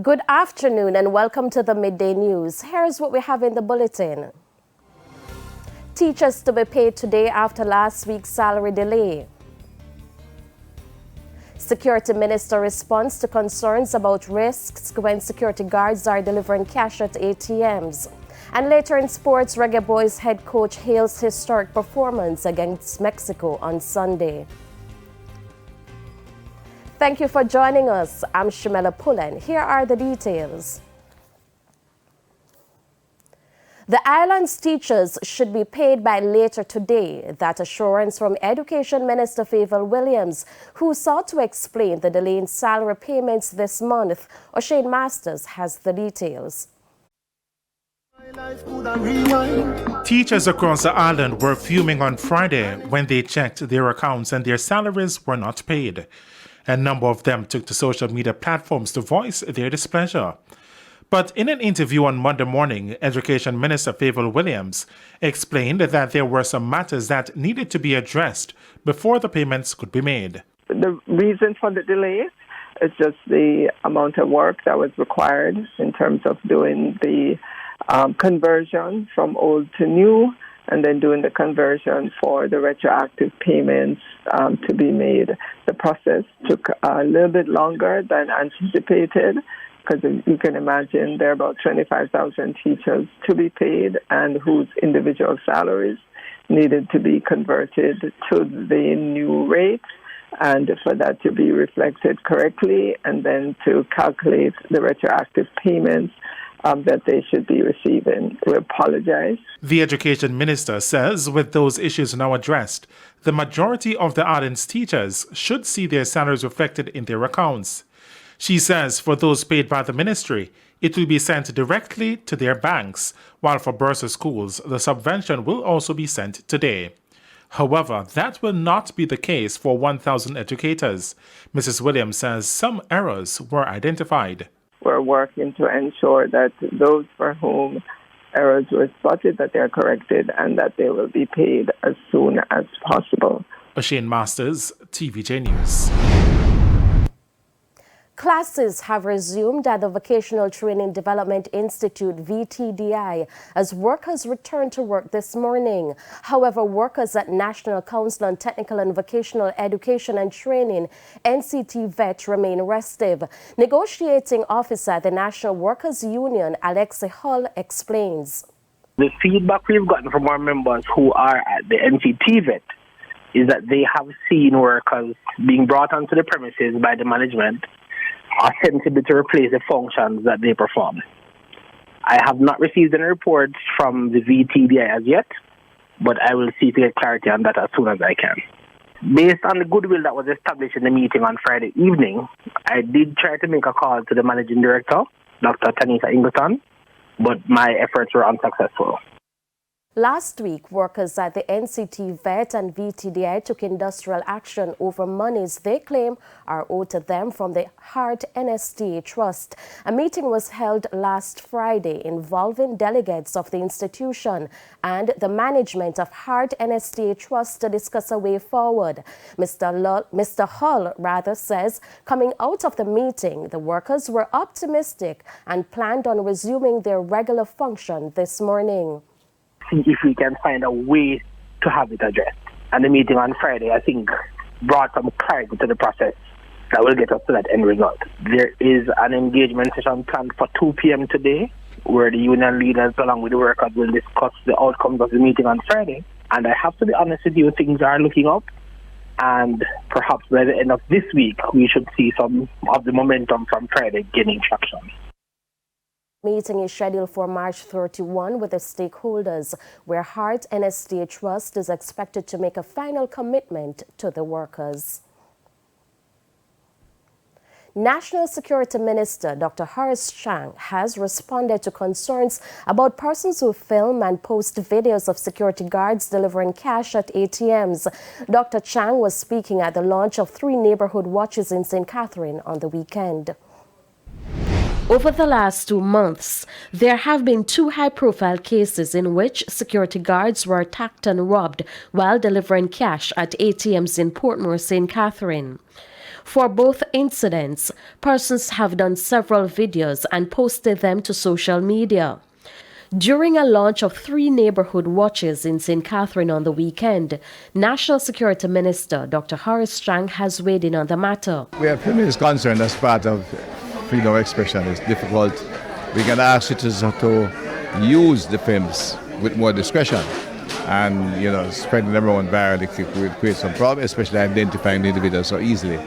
Good afternoon and welcome to the Midday News. Here's what we have in the bulletin. Teachers to be paid today after last week's salary delay. Security Minister responds to concerns about risks when security guards are delivering cash at ATMs. And later in sports, Reggae Boys head coach hails historic performance against Mexico on Sunday. Thank you for joining us. I'm Shamela Pullen. Here are the details. The island's teachers should be paid by later today. That assurance from Education Minister Favour Williams, who sought to explain the delay in salary payments this month. O'Shane Masters has the details. Teachers across the island were fuming on Friday when they checked their accounts and their salaries were not paid. A number of them took to social media platforms to voice their displeasure. But in an interview on Monday morning, Education Minister Favour Williams explained that there were some matters that needed to be addressed before the payments could be made. The reason for the delay is just the amount of work that was required in terms of doing the conversion from old to new, and then doing the conversion for the retroactive payments to be made. The process took a little bit longer than anticipated, because you can imagine there are about 25,000 teachers to be paid and whose individual salaries needed to be converted to the new rate, and for that to be reflected correctly, and then to calculate the retroactive payments that they should be receiving. We apologize. The Education Minister says with those issues now addressed, the majority of the island's teachers should see their salaries reflected in their accounts. She says for those paid by the ministry, it will be sent directly to their banks, while for bursar schools, the subvention will also be sent today. However, that will not be the case for 1,000 educators. Mrs. Williams says some errors were identified. We're working to ensure that those for whom errors were spotted, that they are corrected and that they will be paid as soon as possible. O'Shane Masters, TVJ News. Classes have resumed at the Vocational Training Development Institute, VTDI, as workers return to work this morning. However, workers at National Council on Technical and Vocational Education and Training, MTTVET, remain restive. Negotiating officer at the National Workers Union, Alexei Hull, explains. The feedback we've gotten from our members who are at the MTTVET is that they have seen workers being brought onto the premises by the management ostensibly to replace the functions that they perform. I have not received any reports from the VTDI as yet, but I will see to get clarity on that as soon as I can. Based on the goodwill that was established in the meeting on Friday evening, I did try to make a call to the managing director, Dr. Tanisa Ingleton, but my efforts were unsuccessful. Last week, workers at the NCTVET and VTDI took industrial action over monies they claim are owed to them from the Heart NSTA Trust. A meeting was held last Friday involving delegates of the institution and the management of Heart NSTA Trust to discuss a way forward. Mr. Hull says coming out of the meeting, the workers were optimistic and planned on resuming their regular function this morning. See if we can find a way to have it addressed. And the meeting on Friday, I think, brought some clarity to the process that will get us to that end result. There is an engagement session planned for 2 p.m. today, where the union leaders along with the workers will discuss the outcomes of the meeting on Friday. And I have to be honest with you, things are looking up. And perhaps by the end of this week, we should see some of the momentum from Friday gaining traction. Meeting is scheduled for March 31 with the stakeholders, where Heart NSTA Trust is expected to make a final commitment to the workers. National Security Minister Dr. Horace Chang has responded to concerns about persons who film and post videos of security guards delivering cash at ATMs. Dr. Chang was speaking at the launch of 3 neighborhood watches in St. Catherine on the weekend. Over the last 2 months, there have been 2 high-profile cases in which security guards were attacked and robbed while delivering cash at ATMs in Portmore, St. Catherine. For both incidents, persons have done several videos and posted them to social media. During a launch of 3 neighborhood watches in St. Catherine on the weekend, National Security Minister Dr. Horace Chang has weighed in on the matter. We are pretty concerned as part of freedom of expression. It's difficult. We can ask citizens to use the films with more discretion, and spreading them around virally will create some problem, especially identifying the individuals so easily.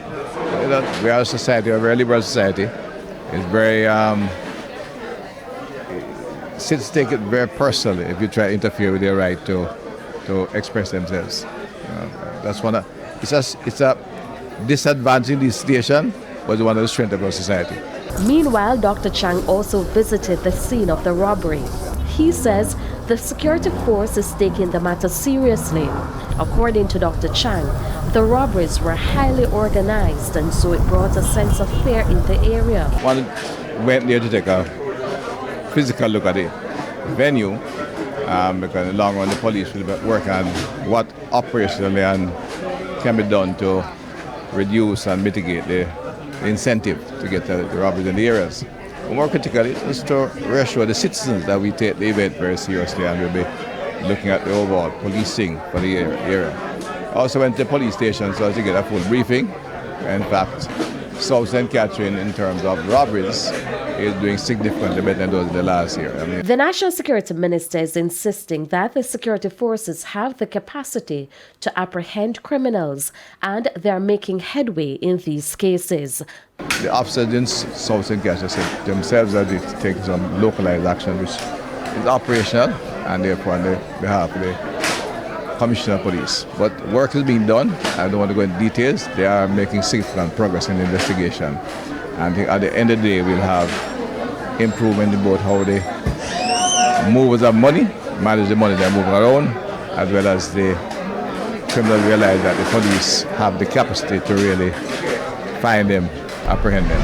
We are a society, a very liberal society. It's very citizens take it very personally if you try to interfere with their right to express themselves. That's one. It's a disadvantage in this situation, but it's one of the strengths of our society. Meanwhile, Dr. Chang also visited the scene of the robbery. He says the security force is taking the matter seriously. According to Dr. Chang, the robberies were highly organized, and so it brought a sense of fear in the area. One went there to take a physical look at the venue, because in the long run the police will work on what operationally can be done to reduce and mitigate the incentive to get the robberies in the areas. But more critically is to reassure the citizens that we take the event very seriously and we'll be looking at the overall policing for the area. I also went to the police station so to get a full briefing. In fact, South St. Catherine, in terms of robberies, is doing significantly better than those in the last year. The National Security Minister is insisting that the security forces have the capacity to apprehend criminals, and they are making headway in these cases. The officers in South St. Catherine said themselves that they're taking some localized action, which is operational, and therefore on the behalf of the Commissioner of Police. But work is being done. I don't want to go into details. They are making significant progress in the investigation. And at the end of the day, we'll have improvement in both how the movers of money manage the money they're moving around, as well as the criminals realize that the police have the capacity to really find them, apprehend them.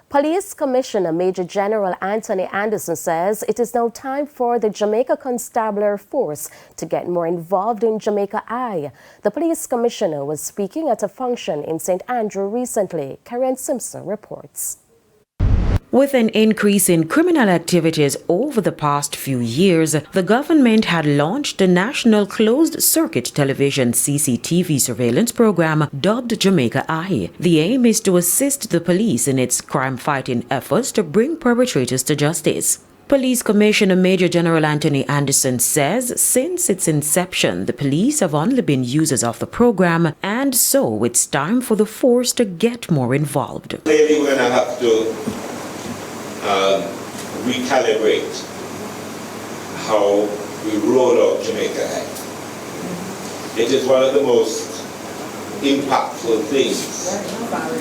Police Commissioner Major General Anthony Anderson says it is now time for the Jamaica Constabulary Force to get more involved in Jamaica I. The Police Commissioner was speaking at a function in St. Andrew recently. Karen Simpson reports. With an increase in criminal activities over the past few years, the government had launched a national closed-circuit television CCTV surveillance program dubbed Jamaica I. The aim is to assist the police in its crime-fighting efforts to bring perpetrators to justice. Police Commissioner Major General Anthony Anderson says since its inception, the police have only been users of the program, and so it's time for the force to get more involved. Clearly, we're going to have to recalibrate how we roll out Jamaica I. It is one of the most impactful things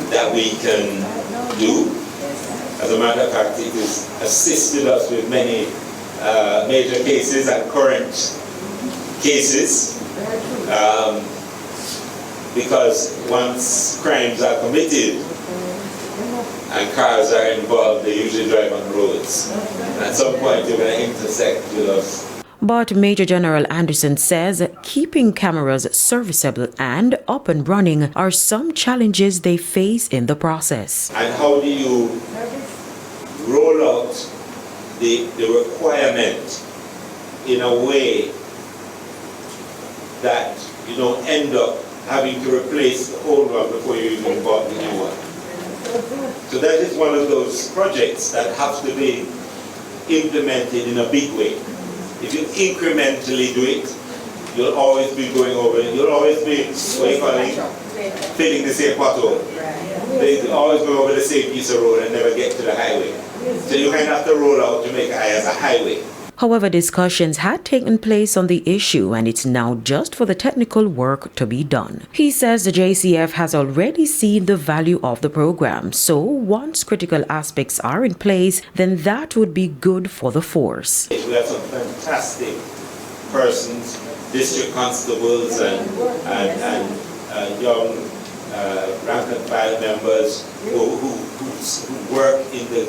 that we can do. As a matter of fact, it has assisted us with many major cases and current cases, because once crimes are committed and cars are involved, they usually drive on roads. And at some point, they're going to intersect with us. But Major General Anderson says keeping cameras serviceable and up and running are some challenges they face in the process. And how do you roll out the requirement in a way that you don't end up having to replace the old one before you even bought the new one? So that is one of those projects that have to be implemented in a big way. If you incrementally do it, you'll always be going over it. You'll always be, filling the same pothole. You'll always go over the same piece of road and never get to the highway. So you kind of have to roll out Jamaica I as a highway. However, discussions had taken place on the issue, and it's now just for the technical work to be done. He says the JCF has already seen the value of the program, so once critical aspects are in place, then that would be good for the force. We have some fantastic persons, district constables and young rank and file members who work in the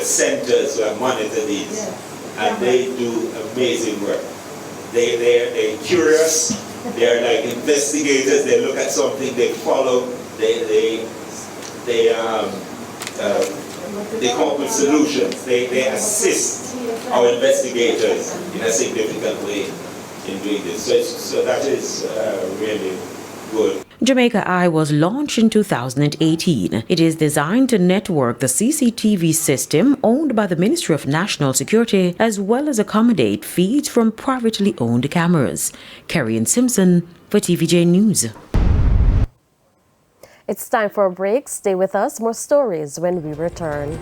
centers who monitor these. And they do amazing work. They're curious, They are like investigators. They look at something, they follow, they come up with solutions. They assist our investigators in a significant way in doing this. So that is really good. Jamaica Eye was launched in 2018. It is designed to network the CCTV system owned by the Ministry of National Security, as well as accommodate feeds from privately owned cameras. Kerry and Simpson for TVJ News. It's time for a break. Stay with us. More stories when we return.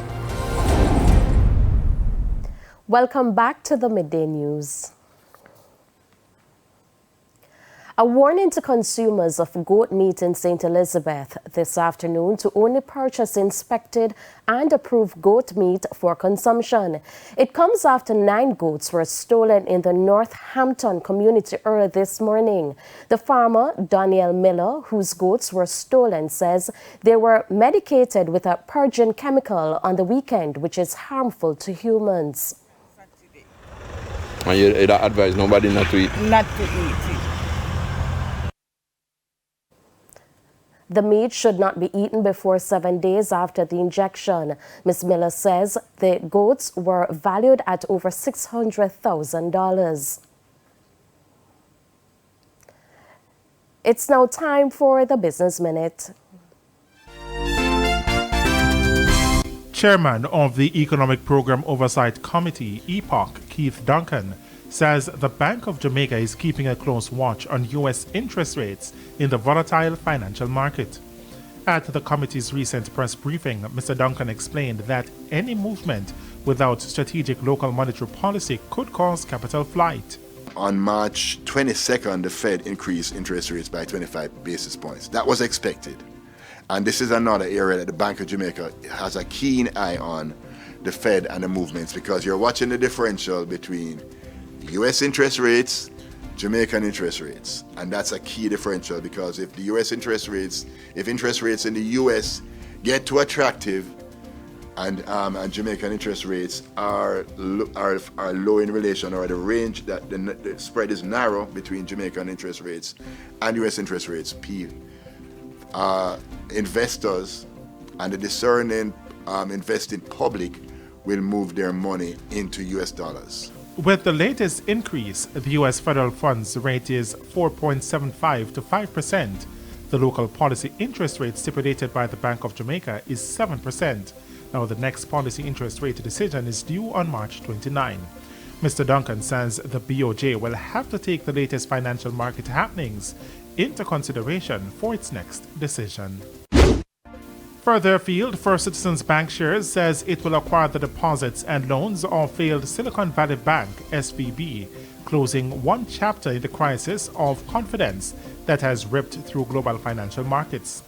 Welcome back to the Midday News. A warning to consumers of goat meat in St. Elizabeth this afternoon to only purchase inspected and approved goat meat for consumption. It comes after 9 goats were stolen in the Northampton community early this morning. The farmer, Daniel Miller, whose goats were stolen, says they were medicated with a purging chemical on the weekend, which is harmful to humans. And you advise nobody not to eat? Not to eat it. The meat should not be eaten before 7 days after the injection. Ms. Miller says the goats were valued at over $600,000. It's now time for the Business Minute. Chairman of the Economic Program Oversight Committee, EPOC, Keith Duncan, says the Bank of Jamaica is keeping a close watch on U.S. interest rates in the volatile financial market. At the committee's recent press briefing, Mr. Duncan explained that any movement without strategic local monetary policy could cause capital flight. On March 22nd, the Fed increased interest rates by 25 basis points. That was expected. And this is another area that the Bank of Jamaica has a keen eye on, the Fed and the movements, because you're watching the differential between U.S. interest rates, Jamaican interest rates, and that's a key differential, because if the U.S. interest rates, if interest rates in the U.S. get too attractive, and Jamaican interest rates are low in relation, or the range that the spread is narrow between Jamaican interest rates and U.S. interest rates, investors and the discerning investing public will move their money into U.S. dollars. With the latest increase, the U.S. federal funds rate is 4.75 to 5%. The local policy interest rate stipulated by the Bank of Jamaica is 7%. Now, the next policy interest rate decision is due on March 29. Mr. Duncan says the BOJ will have to take the latest financial market happenings into consideration for its next decision. Further afield, First Citizens Bank Shares says it will acquire the deposits and loans of failed Silicon Valley Bank, SVB, closing one chapter in the crisis of confidence that has ripped through global financial markets.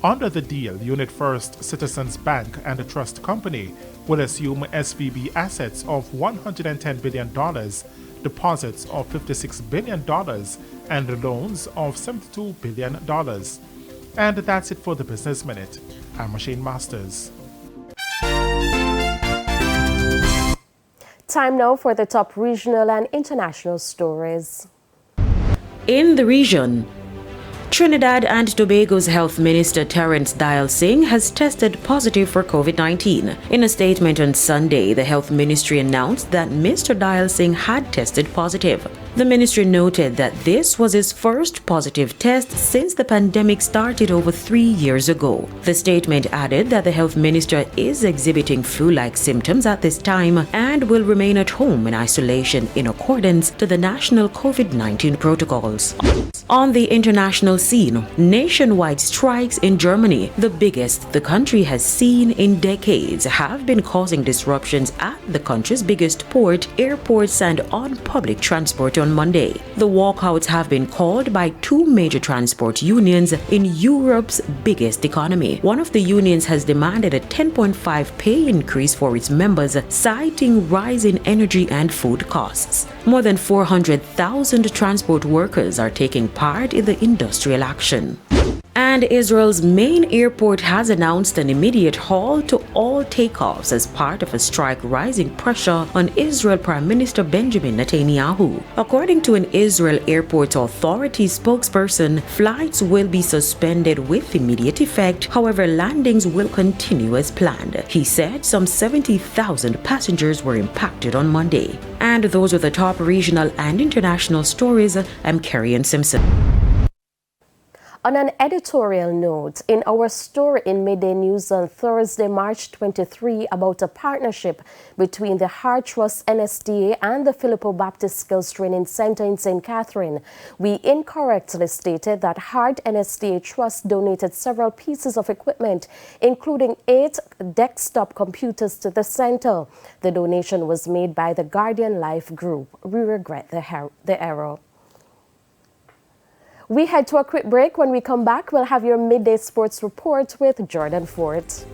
Under the deal, Unit First Citizens Bank and the Trust Company will assume SVB assets of $110 billion, deposits of $56 billion, and loans of $72 billion. And that's it for the Business Minute. I'm Shane Masters. Time now for the top regional and international stories. In the region, Trinidad and Tobago's Health Minister Terence Dial Singh has tested positive for COVID-19. In a statement on Sunday, the Health Ministry announced that Mr. Dial Singh had tested positive. The ministry noted that this was his first positive test since the pandemic started over 3 years ago. The statement added that the health minister is exhibiting flu-like symptoms at this time and will remain at home in isolation in accordance to the national COVID-19 protocols. On the international scene, nationwide strikes in Germany, the biggest the country has seen in decades, have been causing disruptions at the country's biggest port, airports, and on public transport on Monday. The walkouts have been called by 2 major transport unions in Europe's biggest economy. One of the unions has demanded a 10.5% pay increase for its members, citing rising energy and food costs. More than 400,000 transport workers are taking part in the industrial action. And Israel's main airport has announced an immediate halt to all takeoffs as part of a strike, rising pressure on Israel Prime Minister Benjamin Netanyahu. According to an Israel Airport Authority spokesperson, flights will be suspended with immediate effect. However, landings will continue as planned. He said some 70,000 passengers were impacted on Monday. And those are the top regional and international stories. I'm Carrie Simpson. On an editorial note, in our story in Midday News on Thursday, March 23, about a partnership between the Heart Trust NSDA and the Filippo Baptist Skills Training Center in St. Catherine, we incorrectly stated that Heart NSDA Trust donated several pieces of equipment, including 8 desktop computers to the center. The donation was made by the Guardian Life Group. We regret the error. We head to a quick break. When we come back, we'll have your midday sports report with Jordan Fort.